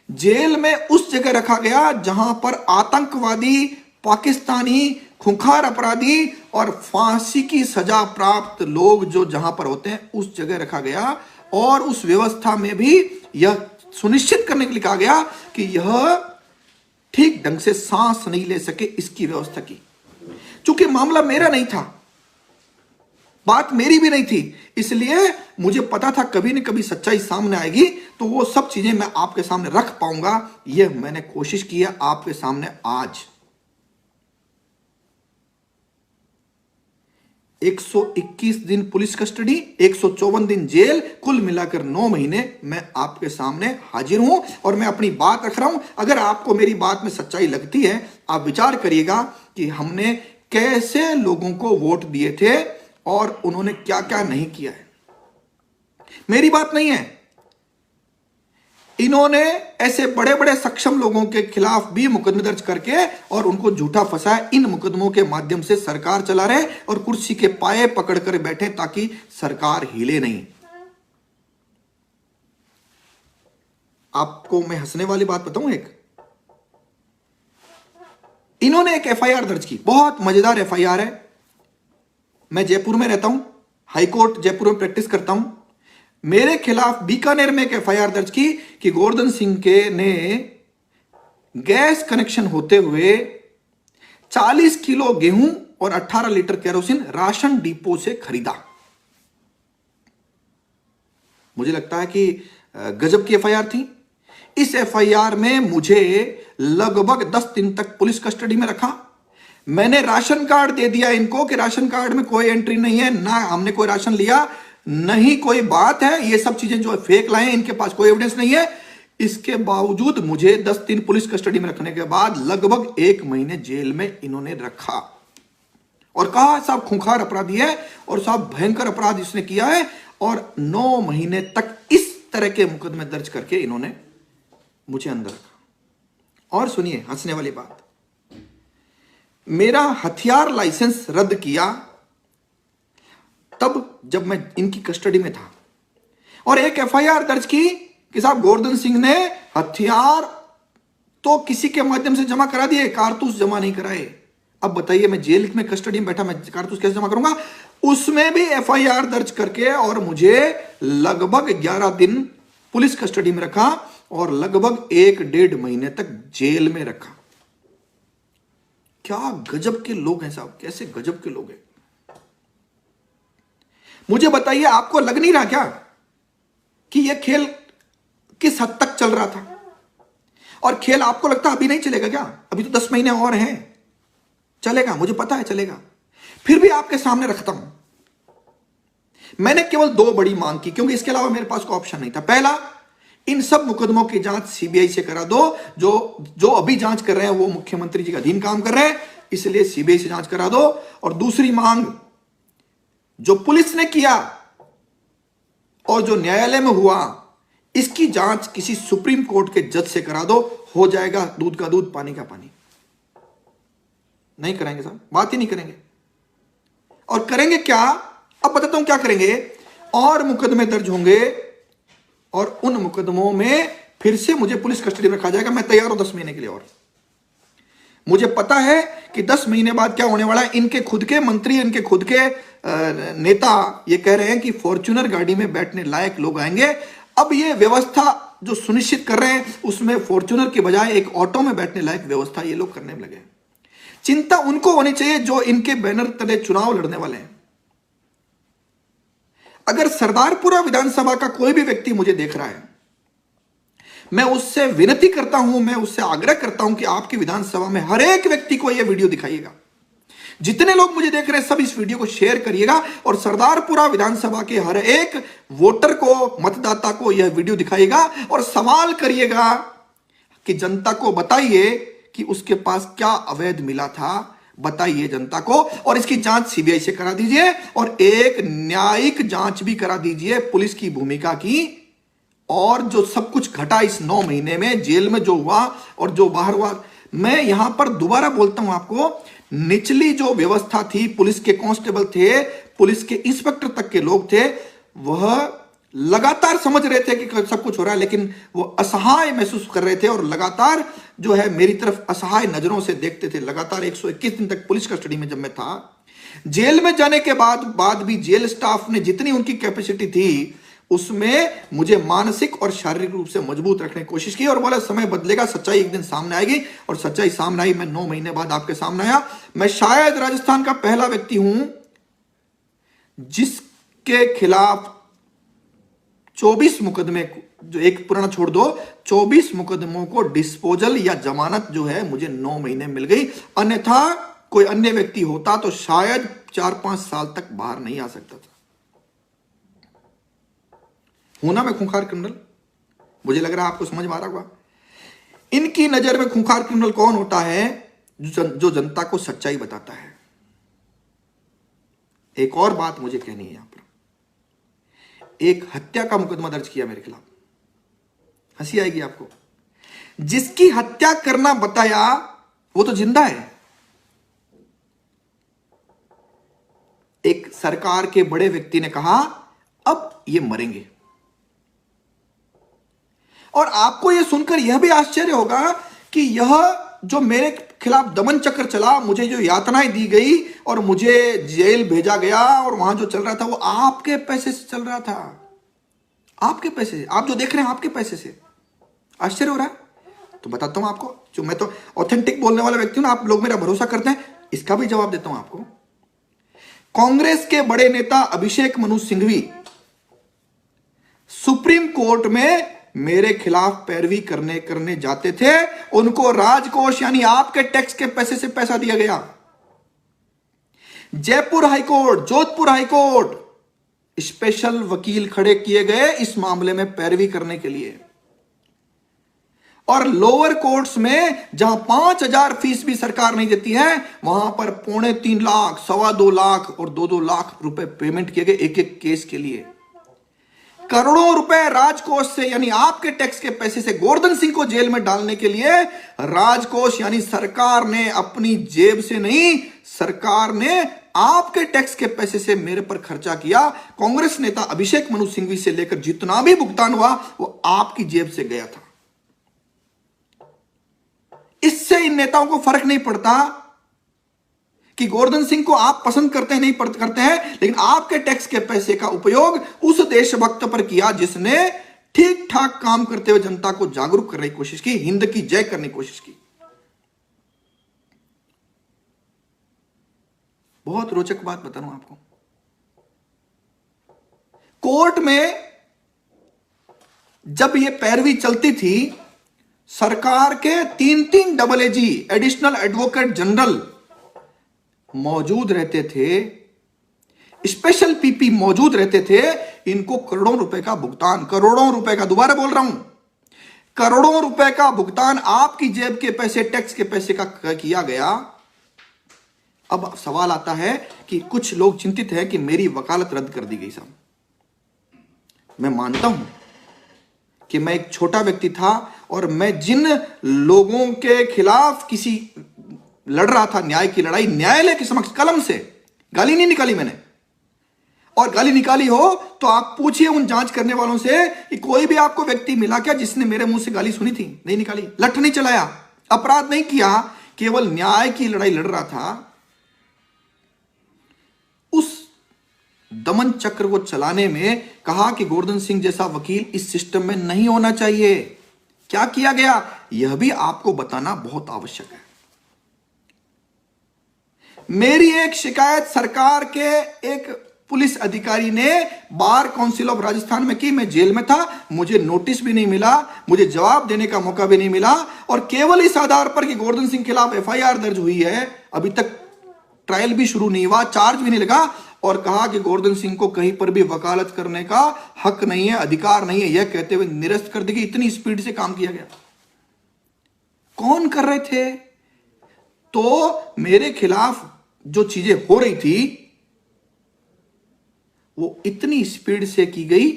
जेल में उस जगह रखा गया जहां पर आतंकवादी, पाकिस्तानी, खूंखार अपराधी और फांसी की सजा प्राप्त लोग जो जहां पर होते हैं उस जगह रखा गया। और उस व्यवस्था में भी यह सुनिश्चित करने के लिए कहा गया कि यह ठीक ढंग से सांस नहीं ले सके, इसकी व्यवस्था की। चूंकि मामला मेरा नहीं था, बात मेरी भी नहीं थी, इसलिए मुझे पता था कभी न कभी सच्चाई सामने आएगी तो वो सब चीजें मैं आपके सामने रख पाऊंगा। यह मैंने कोशिश की है आपके सामने आज। 121 दिन पुलिस कस्टडी, 154 दिन जेल, कुल मिलाकर 9 महीने मैं आपके सामने हाजिर हूं और मैं अपनी बात रख रहा हूं। अगर आपको मेरी बात में सच्चाई लगती है, आप विचार करिएगा कि हमने कैसे लोगों को वोट दिए थे और उन्होंने क्या क्या नहीं किया है। मेरी बात नहीं है, इन्होंने ऐसे बड़े बड़े सक्षम लोगों के खिलाफ भी मुकदमे दर्ज करके और उनको झूठा फंसाया। इन मुकदमों के माध्यम से सरकार चला रहे और कुर्सी के पाये पकड़कर बैठे ताकि सरकार हिले नहीं। आपको मैं हंसने वाली बात बताऊं एक, इन्होंने एक एफआईआर दर्ज की, बहुत मजेदार एफआईआर है। मैं जयपुर में रहता हूं, हाईकोर्ट जयपुर में प्रैक्टिस करता हूं। मेरे खिलाफ बीकानेर में एक एफआईआर दर्ज की कि गोवर्धन सिंह के ने गैस कनेक्शन होते हुए 40 किलो गेहूं और 18 लीटर केरोसिन राशन डिपो से खरीदा। मुझे लगता है कि गजब की एफआईआर थी। इस एफआईआर में मुझे लगभग 10 दिन तक पुलिस कस्टडी में रखा। मैंने राशन कार्ड दे दिया इनको कि राशन कार्ड में कोई एंट्री नहीं है, ना हमने कोई राशन लिया, नहीं कोई बात है, ये सब चीजें जो फेक लाए हैं, इनके पास कोई एविडेंस नहीं है। इसके बावजूद मुझे 10 दिन पुलिस कस्टडी में रखने के बाद लगभग 1 महीने जेल में इन्होंने रखा और कहा साहब खूंखार अपराधी है और साहब भयंकर अपराध इसने किया है, और 9 महीने तक इस तरह के मुकदमे दर्ज करके इन्होंने मुझे अंदर रखा। और सुनिए हंसने वाली बात, मेरा हथियार लाइसेंस रद्द किया तब जब मैं इनकी कस्टडी में था, और एक एफआईआर दर्ज की कि साहब गोवर्धन सिंह ने हथियार तो किसी के माध्यम से जमा करा दिए, कारतूस जमा नहीं कराए। अब बताइए मैं जेल में कस्टडी में बैठा, मैं कारतूस कैसे जमा करूंगा? उसमें भी एफआईआर दर्ज करके और मुझे लगभग 11 दिन पुलिस कस्टडी में रखा और लगभग 1-1.5 महीने तक जेल में रखा। क्या गजब के लोग हैं साहब, कैसे गजब के लोग हैं। मुझे बताइए, आपको लग नहीं रहा क्या कि यह खेल किस हद तक चल रहा था? और खेल आपको लगता अभी नहीं चलेगा क्या? अभी तो 10 महीने और हैं, चलेगा, मुझे पता है चलेगा। फिर भी आपके सामने रखता हूं। मैंने केवल 2 बड़ी मांग की, क्योंकि इसके अलावा मेरे पास कोई ऑप्शन नहीं था। पहला, इन सब मुकदमों की जांच सीबीआई से करा दो। जो अभी जांच कर रहे हैं वो मुख्यमंत्री जी के अधीन काम कर रहे हैं, इसलिए सीबीआई से जांच करा दो। और दूसरी मांग, जो पुलिस ने किया और जो न्यायालय में हुआ, इसकी जांच किसी सुप्रीम कोर्ट के जज से करा दो, हो जाएगा दूध का दूध पानी का पानी। नहीं कराएंगे साहब, बात ही नहीं करेंगे। और करेंगे क्या? अब बताता हूं क्या करेंगे। और मुकदमे दर्ज होंगे और उन मुकदमों में फिर से मुझे पुलिस कस्टडी में रखा जाएगा। मैं तैयार हूं 10 महीने के लिए। और मुझे पता है कि 10 महीने बाद क्या होने वाला है। इनके खुद के मंत्री, इनके खुद के नेता ये कह रहे हैं कि फॉर्च्यूनर गाड़ी में बैठने लायक लोग आएंगे। अब ये व्यवस्था जो सुनिश्चित कर रहे हैं, उसमें फॉर्च्यूनर के बजाय एक ऑटो में बैठने लायक व्यवस्था ये लोग करने में लगे। चिंता उनको होनी चाहिए जो इनके बैनर तले चुनाव लड़ने वाले हैं। अगर सरदारपुरा विधानसभा का कोई भी व्यक्ति मुझे देख रहा है, मैं उससे विनती करता हूं, मैं उससे आग्रह करता हूं कि आपकी विधानसभा में हर एक व्यक्ति को यह वीडियो दिखाइएगा। जितने लोग मुझे देख रहे हैं सब इस वीडियो को शेयर करिएगा और सरदारपुरा विधानसभा के हर एक वोटर को, मतदाता को यह वीडियो दिखाइएगा और सवाल करिएगा कि जनता को बताइए कि उसके पास क्या अवैध मिला था, बताइए जनता को। और इसकी जांच सीबीआई से करा दीजिए और एक न्यायिक जांच भी करा दीजिए पुलिस की भूमिका की। और जो सब कुछ घटा इस 9 महीने में, जेल में जो हुआ और जो बाहर हुआ, मैं यहां पर दोबारा बोलता हूं आपको, निचली जो व्यवस्था थी, पुलिस के कांस्टेबल थे, पुलिस के इंस्पेक्टर तक के लोग थे, वह लगातार समझ रहे थे कि सब कुछ हो रहा है, लेकिन वो असहाय महसूस कर रहे थे और लगातार जो है मेरी तरफ असहाय नजरों से देखते थे। लगातार 121 दिन तक पुलिस कस्टडी में जब मैं था, जेल में जाने के बाद भी जेल स्टाफ ने जितनी उनकी कैपेसिटी थी उसमें मुझे मानसिक और शारीरिक रूप से मजबूत रखने की कोशिश की और बोला समय बदलेगा, सच्चाई एक दिन सामने आएगी। और सच्चाई सामने आई। मैं 9 महीने बाद आपके सामने आया। मैं शायद राजस्थान का पहला व्यक्ति हूं जिसके खिलाफ 24 मुकदमे, जो एक पुराना छोड़ दो, 24 मुकदमों को डिस्पोजल या जमानत जो है मुझे 9 महीने मिल गई। अन्यथा कोई अन्य व्यक्ति होता तो शायद 4-5 साल तक बाहर नहीं आ सकता था। हूं ना मैं खूंखार क्रिमिनल? मुझे लग रहा है आपको समझ में आ रहा होगा। इनकी नजर में खूंखार क्रिमिनल कौन होता है? जो जनता को सच्चाई बताता है। एक और बात मुझे कहनी है यहां पर। एक हत्या का मुकदमा दर्ज किया मेरे खिलाफ। हंसी आएगी आपको। जिसकी हत्या करना बताया वो तो जिंदा है। एक सरकार के बड़े व्यक्ति ने कहा अब ये मरेंगे। और आपको यह सुनकर यह भी आश्चर्य होगा कि यह जो मेरे खिलाफ दमन चक्र चला, मुझे जो यातनाएं दी गई और मुझे जेल भेजा गया और वहां जो चल रहा था वो आपके पैसे से चल रहा था। आपके पैसे से, आप जो देख रहे हैं आपके पैसे से। आश्चर्य हो रहा है? तो बताता हूं आपको, जो मैं तो ऑथेंटिक बोलने वाला व्यक्ति हूं ना, आप लोग मेरा भरोसा करते हैं, इसका भी जवाब देता हूं आपको। कांग्रेस के बड़े नेता अभिषेक मनु सिंघवी सुप्रीम कोर्ट में मेरे खिलाफ पैरवी करने जाते थे। उनको राजकोष यानी आपके टैक्स के पैसे से पैसा दिया गया। Jaipur high court, Jodhpur high court, special वकील खड़े किए गए इस मामले में पैरवी करने के लिए। और लोअर कोर्ट्स में जहां 5,000 फीस भी सरकार नहीं देती है, वहां पर 3.25 लाख, 2.25 लाख और 2-2 लाख रुपए पेमेंट किए गए एक एक केस के लिए। करोड़ों रुपए राजकोष से यानी आपके टैक्स के पैसे से गोवर्धन सिंह को जेल में डालने के लिए राजकोष यानी सरकार ने अपनी जेब से नहीं, सरकार ने आपके टैक्स के पैसे से मेरे पर खर्चा किया। कांग्रेस नेता अभिषेक मनु सिंघवी से लेकर जितना भी भुगतान हुआ वो आपकी जेब से गया था। इससे इन नेताओं को फर्क नहीं पड़ता कि गोवर्धन सिंह को आप पसंद करते हैं नहीं करते हैं, लेकिन आपके टैक्स के पैसे का उपयोग उस देशभक्त पर किया जिसने ठीक ठाक काम करते हुए जनता को जागरूक करने की कोशिश की, हिंद की जय करने की कोशिश की। बहुत रोचक बात बता रहा हूं आपको। कोर्ट में जब यह पैरवी चलती थी, सरकार के 3-3 AAG एडिशनल एडवोकेट जनरल मौजूद रहते थे, स्पेशल पीपी मौजूद रहते थे। इनको करोड़ों रुपए का भुगतान, करोड़ों रुपए का, दोबारा बोल रहा हूं, करोड़ों रुपए का भुगतान आपकी जेब के पैसे, टैक्स के पैसे का किया गया। अब सवाल आता है कि कुछ लोग चिंतित हैं कि मेरी वकालत रद्द कर दी गई। साहब, मैं मानता हूं कि मैं एक छोटा व्यक्ति था और मैं जिन लोगों के खिलाफ किसी लड़ रहा था न्याय की लड़ाई, न्यायालय के समक्ष कलम से, गाली नहीं निकाली मैंने। और गाली निकाली हो तो आप पूछिए उन जांच करने वालों से कि कोई भी आपको व्यक्ति मिला क्या जिसने मेरे मुंह से गाली सुनी थी? नहीं निकाली, लठ नहीं चलाया, अपराध नहीं किया, केवल न्याय की लड़ाई लड़ रहा था। उस दमन चक्र को चलाने में कहा कि गोवर्धन सिंह जैसा वकील इस सिस्टम में नहीं होना चाहिए। क्या किया गया यह भी आपको बताना बहुत आवश्यक है। मेरी एक शिकायत सरकार के एक पुलिस अधिकारी ने बार काउंसिल ऑफ राजस्थान में की। मैं जेल में था, मुझे नोटिस भी नहीं मिला, मुझे जवाब देने का मौका भी नहीं मिला, और केवल इस आधार पर कि गोवर्धन सिंह के खिलाफ FIR दर्ज हुई है, अभी तक ट्रायल भी शुरू नहीं हुआ, चार्ज भी नहीं लगा, और कहा कि गोवर्धन सिंह को कहीं पर भी वकालत करने का हक नहीं है, अधिकार नहीं है, यह कहते हुए निरस्त कर दी गई। इतनी स्पीड से काम किया गया। कौन कर रहे थे? तो मेरे खिलाफ जो चीजें हो रही थी वो इतनी स्पीड से की गई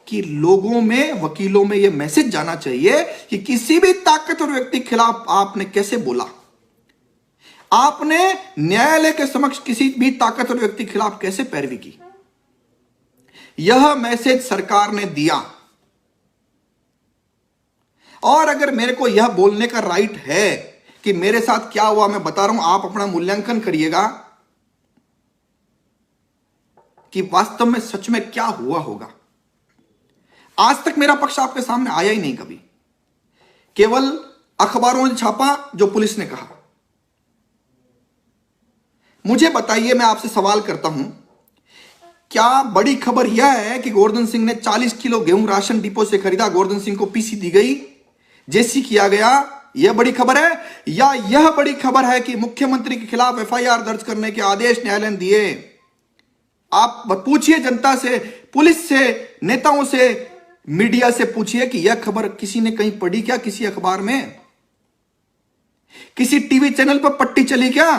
कि लोगों में, वकीलों में यह मैसेज जाना चाहिए कि किसी भी ताकतवर व्यक्ति के खिलाफ आपने कैसे बोला, आपने न्यायालय के समक्ष किसी भी ताकतवर व्यक्ति के खिलाफ कैसे पैरवी की। यह मैसेज सरकार ने दिया। और अगर मेरे को यह बोलने का राइट है कि मेरे साथ क्या हुआ, मैं बता रहा हूं, आप अपना मूल्यांकन करिएगा कि वास्तव में सच में क्या हुआ होगा। आज तक मेरा पक्ष आपके सामने आया ही नहीं कभी, केवल अखबारों ने छापा जो पुलिस ने कहा। मुझे बताइए, मैं आपसे सवाल करता हूं, क्या बड़ी खबर यह है कि गोवर्धन सिंह ने 40 किलो गेहूं राशन डिपो से खरीदा, गोवर्धन सिंह को पीसी दी गई, जेसी किया गया, यह बड़ी खबर है? या यह बड़ी खबर है कि मुख्यमंत्री के खिलाफ FIR दर्ज करने के आदेश न्यायालय ने दिए? आप पूछिए जनता से, पुलिस से, नेताओं से, मीडिया से पूछिए कि यह खबर किसी ने कहीं पढ़ी क्या? किसी अखबार में, किसी टीवी चैनल पर पट्टी चली क्या?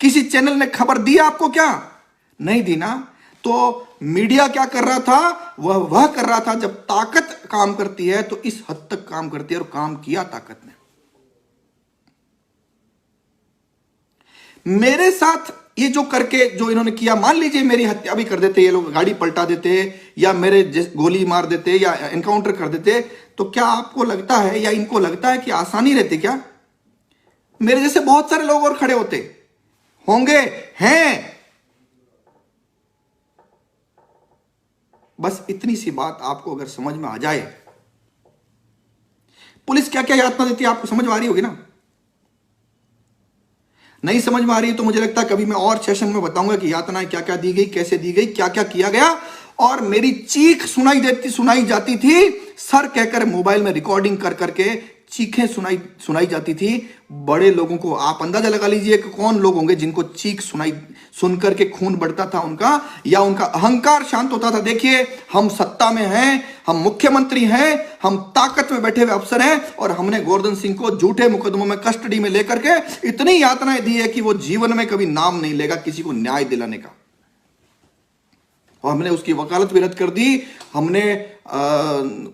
किसी चैनल ने खबर दी आपको क्या? नहीं दी ना। तो मीडिया क्या कर रहा था? वह कर रहा था, जब ताकत काम करती है तो इस हद तक काम करती है, और काम किया ताकत ने। मेरे साथ ये जो करके जो इन्होंने किया, मान लीजिए मेरी हत्या भी कर देते ये लोग, गाड़ी पलटा देते या मेरे गोली मार देते या एनकाउंटर कर देते, तो क्या आपको लगता है या इनको लगता है कि आसानी रहती? क्या मेरे जैसे बहुत सारे लोग और खड़े होते होंगे, हैं। बस इतनी सी बात आपको अगर समझ में आ जाए, पुलिस क्या क्या यातना देती है आपको समझ में आ रही होगी ना। नहीं समझ में आ रही है तो मुझे लगता है कभी मैं और सेशन में बताऊंगा कि यातनाएं क्या क्या दी गई, कैसे दी गई, क्या क्या किया गया। और मेरी चीख सुनाई जाती थी, सर कहकर मोबाइल में रिकॉर्डिंग कर करके चीखें सुनाई जाती थी। बड़े लोगों को आप अंदाजा लगा लीजिए कि कौन लोग होंगे जिनको चीख सुनकर के खून बढ़ता था उनका, या उनका अहंकार शांत होता था। देखिए, हम सत्ता में हैं, हम मुख्यमंत्री हैं, हम ताकत में बैठे हुए अफसर हैं, और हमने गोवर्धन सिंह को झूठे मुकदमों में कस्टडी में लेकर के इतनी यातनाएं दी है कि वो जीवन में कभी नाम नहीं लेगा किसी को न्याय दिलाने का। और हमने उसकी वकालत भी रद्द कर दी, हमने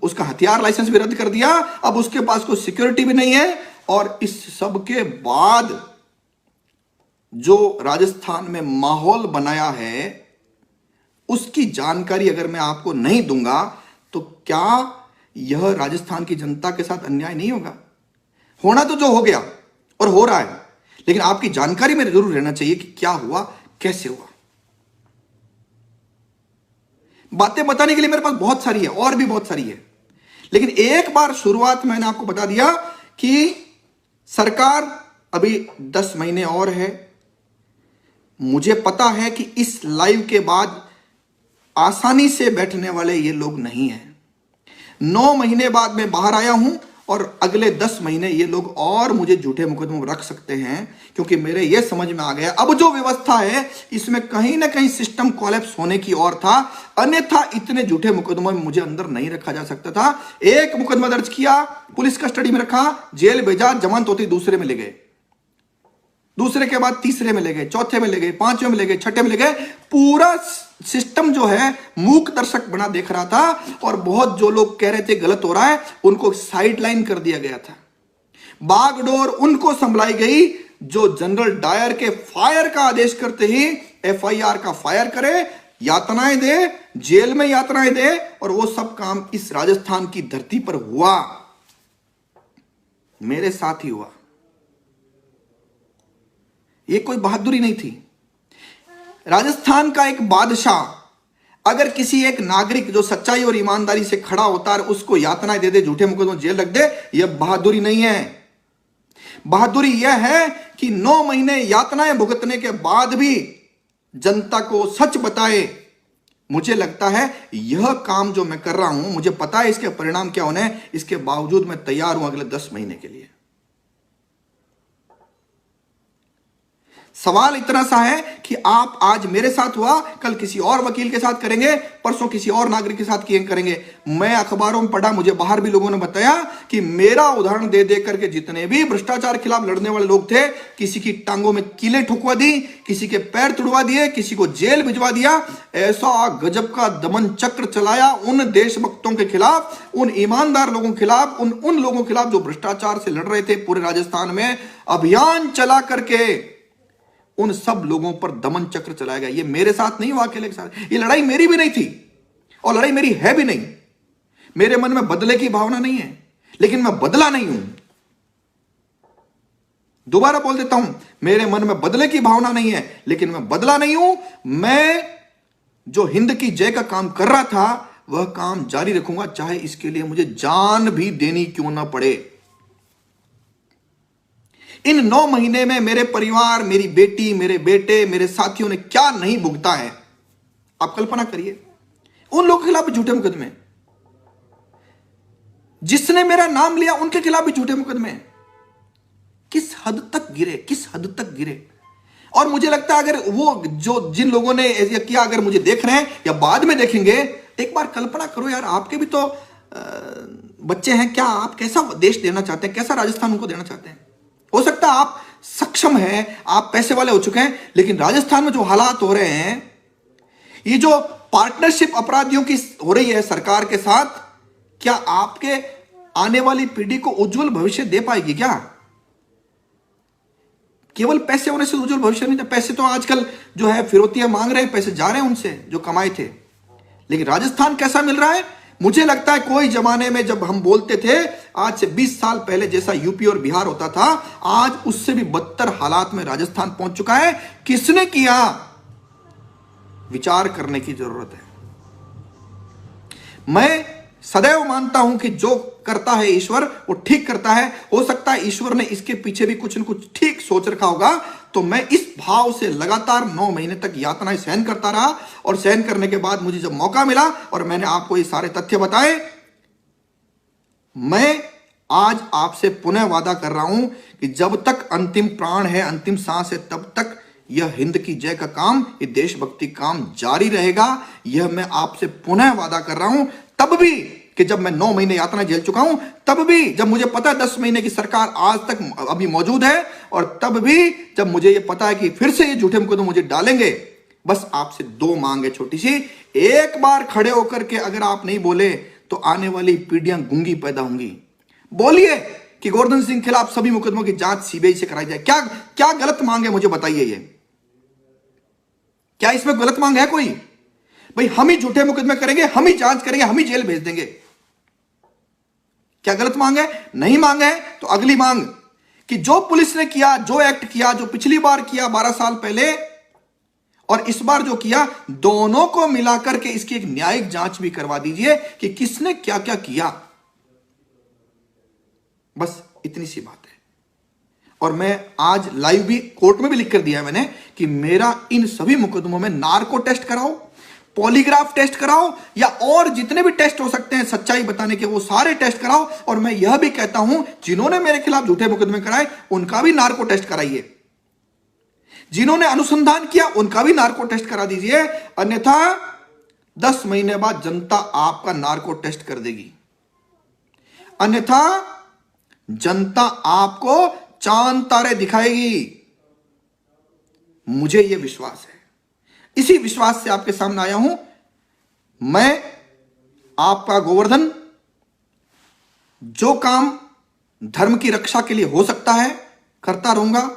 उसका हथियार लाइसेंस भी रद्द कर दिया। अब उसके पास कोई सिक्योरिटी भी नहीं है। और इस सब के बाद जो राजस्थान में माहौल बनाया है उसकी जानकारी अगर मैं आपको नहीं दूंगा तो क्या यह राजस्थान की जनता के साथ अन्याय नहीं होगा? होना तो जो हो गया और हो रहा है, लेकिन आपकी जानकारी में जरूर रहना चाहिए कि क्या हुआ, कैसे हुआ। बातें बताने के लिए मेरे पास बहुत सारी है, और भी बहुत सारी है, लेकिन एक बार शुरुआत मैंने आपको बता दिया कि सरकार अभी 10 महीने और है। मुझे पता है कि इस लाइव के बाद आसानी से बैठने वाले ये लोग नहीं हैं। 9 महीने बाद मैं बाहर आया हूं और अगले 10 महीने ये लोग और मुझे झूठे मुकदमों में रख सकते हैं, क्योंकि मेरे ये समझ में आ गया अब जो व्यवस्था है इसमें कहीं ना कहीं सिस्टम कोलैप्स होने की ओर था, अन्यथा इतने झूठे मुकदमों में मुझे अंदर नहीं रखा जा सकता था। एक मुकदमा दर्ज किया, पुलिस कस्टडी में रखा, जेल भेजा, जमानत होती दूसरे में ले गए, दूसरे के बाद तीसरे में ले गए, चौथे में ले गए, पांचवें में ले गए, छठे में ले गए। पूरा सिस्टम जो है मूक दर्शक बना देख रहा था, और बहुत जो लोग कह रहे थे गलत हो रहा है उनको साइडलाइन कर दिया गया था। बागडोर उनको संभलाई गई जो जनरल डायर के फायर का आदेश करते ही एफआईआर का फायर करे, यातनाएं दे, जेल में यातनाएं दे, और वो सब काम इस राजस्थान की धरती पर हुआ, मेरे साथ ही हुआ। ये कोई बहादुरी नहीं थी। राजस्थान का एक बादशाह अगर किसी एक नागरिक जो सच्चाई और ईमानदारी से खड़ा होता है उसको यातनाएं दे दे, झूठे मुकदमे जेल रख दे, यह बहादुरी नहीं है। बहादुरी यह है कि 9 महीने यातनाएं भुगतने के बाद भी जनता को सच बताए। मुझे लगता है यह काम जो मैं कर रहा हूं, मुझे पता है इसके परिणाम क्या होने हैं, इसके बावजूद मैं तैयार हूं अगले 10 महीने के लिए। सवाल इतना सा है कि आप आज मेरे साथ हुआ, कल किसी और वकील के साथ करेंगे, परसों किसी और नागरिक के साथ करेंगे। मैं अखबारों में पढ़ा, मुझे बाहर भी लोगों ने बताया कि मेरा उदाहरण दे दे करके जितने भी भ्रष्टाचार खिलाफ लड़ने वाले लोग थे, किसी की टांगों में कीलें ठुकवा दी, किसी के पैर तुड़वा दिए, किसी को जेल भिजवा दिया। ऐसा गजब का दमन चक्र चलाया उन देशभक्तों के खिलाफ, उन ईमानदार लोगों के खिलाफ, उन लोगों के खिलाफ जो भ्रष्टाचार से लड़ रहे थे। पूरे राजस्थान में अभियान चला करके उन सब लोगों पर दमन चक्र चलाया गया। ये मेरे साथ नहीं हुआ अकेले के साथ, ये लड़ाई मेरी भी नहीं थी और लड़ाई मेरी है भी नहीं। मेरे मन में बदले की भावना नहीं है, लेकिन मैं बदला नहीं हूं। दोबारा बोल देता हूं, मेरे मन में बदले की भावना नहीं है, लेकिन मैं बदला नहीं हूं। मैं जो हिंद की जय का काम कर रहा था वह काम जारी रखूंगा, चाहे इसके लिए मुझे जान भी देनी क्यों ना पड़े। इन 9 महीने में मेरे परिवार, मेरी बेटी, मेरे बेटे, मेरे साथियों ने क्या नहीं भुगता है, आप कल्पना करिए। उन लोगों के खिलाफ भी झूठे मुकदमे, जिसने मेरा नाम लिया उनके खिलाफ भी झूठे मुकदमे। किस हद तक गिरे, किस हद तक गिरे। और मुझे लगता है अगर वो जो जिन लोगों ने ऐसा किया, अगर मुझे देख रहे हैं या बाद में देखेंगे, एक बार कल्पना करो यार, आपके भी तो बच्चे हैं, क्या आप कैसा देश देना चाहते हैं, कैसा राजस्थान उनको देना चाहते हैं। हो सकता है आप सक्षम हैं, आप पैसे वाले हो चुके हैं, लेकिन राजस्थान में जो हालात हो रहे हैं, ये जो पार्टनरशिप अपराधियों की हो रही है सरकार के साथ, क्या आपके आने वाली पीढ़ी को उज्जवल भविष्य दे पाएगी क्या? केवल पैसे होने से उज्जवल भविष्य नहीं था। पैसे तो आजकल जो है फिरौतियां मांग रहे हैं, पैसे जा रहे हैं उनसे जो कमाए थे। लेकिन राजस्थान कैसा मिल रहा है? मुझे लगता है कोई जमाने में जब हम बोलते थे आज से 20 साल पहले जैसा यूपी और बिहार होता था, आज उससे भी बदतर हालात में राजस्थान पहुंच चुका है। किसने किया? विचार करने की जरूरत है। मैं सदैव मानता हूं कि जो करता है ईश्वर वो ठीक करता है। हो सकता है ईश्वर ने इसके पीछे भी कुछ न कुछ ठीक सोच रखा होगा। तो मैं इस भाव से लगातार 9 महीने तक यातनाएं सहन करता रहा, और सहन करने के बाद मुझे जब मौका मिला और मैंने आपको ये सारे तथ्य बताए, मैं आज आपसे पुनः वादा कर रहा हूं कि जब तक अंतिम प्राण है, अंतिम सांस है, तब तक यह हिंद की जय का काम, ये देशभक्ति काम जारी रहेगा। यह मैं आपसे पुनः वादा कर रहा हूं। तब भी कि जब मैं 9 महीने यातना झेल चुका हूं, तब भी जब मुझे पता है 10 महीने की सरकार आज तक अभी मौजूद है, और तब भी जब मुझे यह पता है कि फिर से ये झूठे मुकदमे मुझे डालेंगे, बस आपसे 2 मांग है छोटी सी। एक बार खड़े होकर के अगर आप नहीं बोले तो आने वाली पीढ़ियां गूंगी पैदा होंगी। बोलिए कि गोवर्धन सिंह के खिलाफ सभी मुकदमों की जांच सीबीआई से कराई जाए। क्या क्या गलत मांग है? मुझे बताइए। ये क्या इसमें गलत मांग है कोई? भाई हम ही झूठे मुकदमे करेंगे, हम ही जांच करेंगे, हम ही जेल भेज देंगे। क्या गलत मांग है? नहीं मांग है तो अगली मांग कि जो पुलिस ने किया, जो एक्ट किया, जो पिछली बार किया 12 साल पहले और इस बार जो किया, दोनों को मिलाकर के इसकी एक न्यायिक जांच भी करवा दीजिए कि किसने क्या क्या किया। बस इतनी सी बात है। और मैं आज लाइव भी कोर्ट में भी लिख कर दिया है मैंने कि मेरा इन सभी मुकदमों में नार्को टेस्ट कराओ, पॉलीग्राफ टेस्ट कराओ, या और जितने भी टेस्ट हो सकते हैं सच्चाई बताने के, वो सारे टेस्ट कराओ। और मैं यह भी कहता हूं जिन्होंने मेरे खिलाफ झूठे मुकदमे कराए उनका भी नार्को टेस्ट कराइए। जिन्होंने अनुसंधान किया उनका भी नार्को टेस्ट करा दीजिए, अन्यथा 10 महीने बाद जनता आपका नार्को टेस्ट कर देगी। अन्यथा जनता आपको चांद तारे दिखाएगी। मुझे यह विश्वास है। इसी विश्वास से आपके सामने आया हूं। मैं आपका गोवर्धन जो काम धर्म की रक्षा के लिए हो सकता है करता रहूंगा।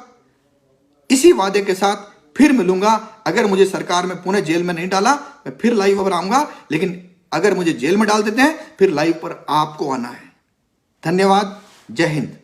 इसी वादे के साथ फिर मिलूंगा। अगर मुझे सरकार में पुणे जेल में नहीं डाला, मैं फिर लाइव पर आऊंगा, लेकिन अगर मुझे जेल में डाल देते हैं फिर लाइव पर आपको आना है। धन्यवाद। जय हिंद।